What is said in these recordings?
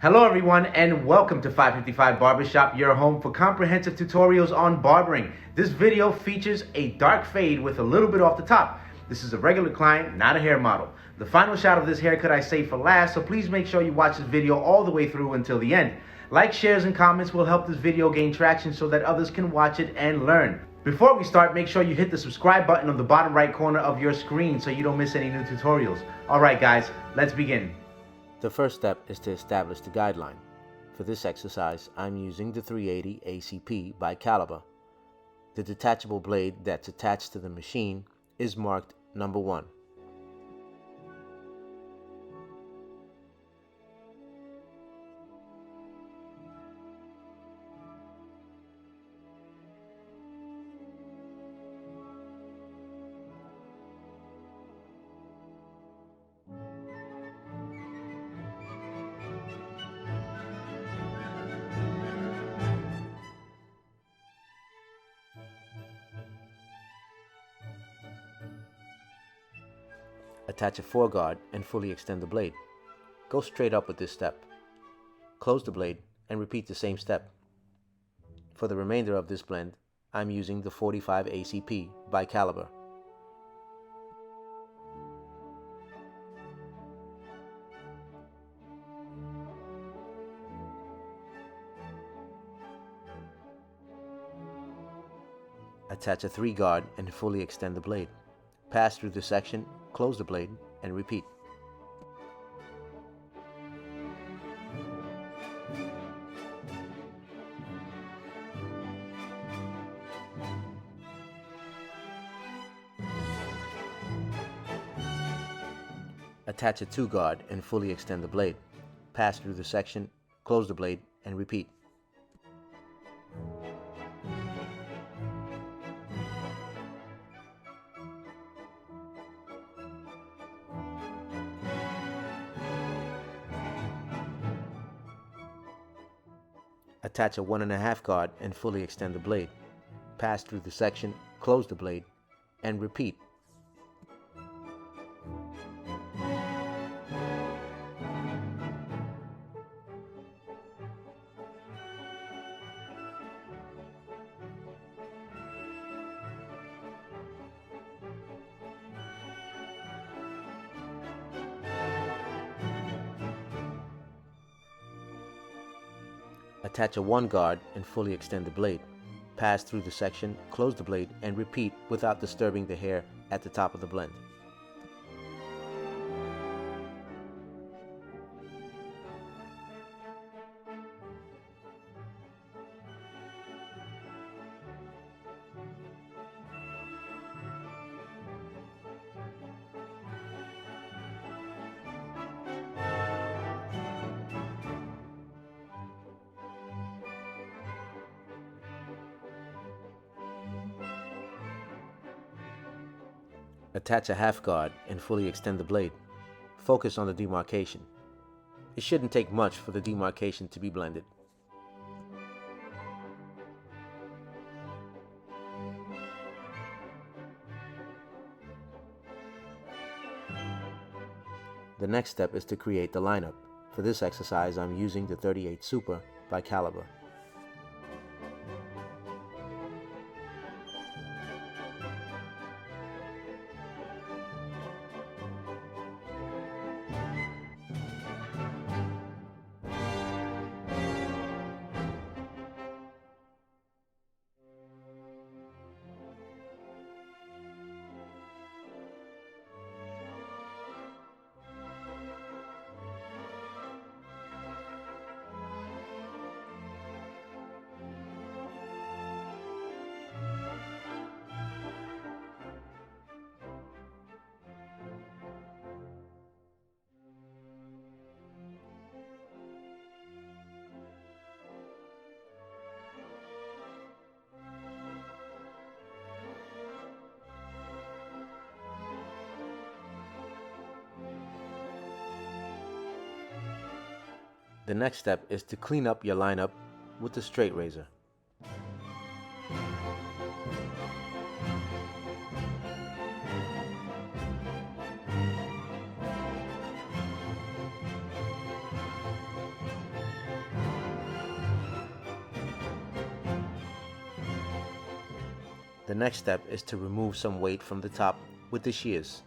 Hello everyone and welcome to 555 Barbershop, your home for comprehensive tutorials on barbering. This video features a dark fade with a little bit off the top. This is a regular client, not a hair model. The final shot of this haircut I saved for last, so please make sure you watch this video all the way through until the end. Likes, shares, and comments will help this video gain traction so that others can watch it and learn. Before we start, make sure you hit the subscribe button on the bottom right corner of your screen so you don't miss any new tutorials. Alright guys, let's begin. The first step is to establish the guideline. For this exercise, I'm using the 380 ACP by Caliber. The detachable blade that's attached to the machine is marked number 1. Attach a foreguard and fully extend the blade. Go straight up with this step. Close the blade and repeat the same step. For the remainder of this blend, I'm using the 45 ACP by Caliber. Attach a 3-guard and fully extend the blade. Pass through the section, close the blade, and repeat. Attach a 2-guard and fully extend the blade. Pass through the section, close the blade, and repeat. Attach a 1.5 guard and fully extend the blade. Pass through the section, close the blade, and repeat. Attach a 1-guard and fully extend the blade. Pass through the section, close the blade, and repeat without disturbing the hair at the top of the blend. Attach a 1/2 guard and fully extend the blade. Focus on the demarcation. It shouldn't take much for the demarcation to be blended. The next step is to create the lineup. For this exercise, I'm using the 38 Super by Caliber. The next step is to clean up your lineup with the straight razor. The next step is to remove some weight from the top with the shears.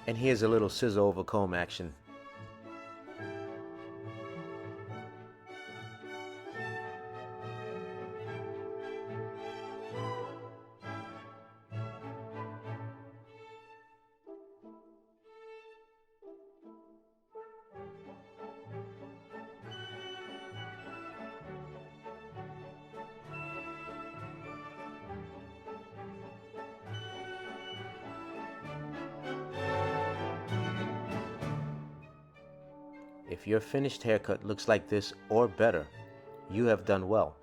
And here's a little scissor over comb action. If your finished haircut looks like this or better, you have done well.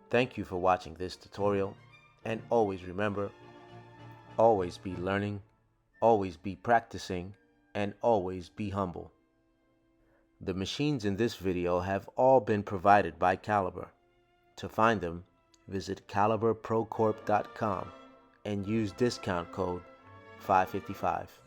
Thank you for watching this tutorial, and always remember, always be learning, always be practicing, and always be humble. The machines in this video have all been provided by Caliber. To find them, visit caliberprocorp.com and use discount code 555.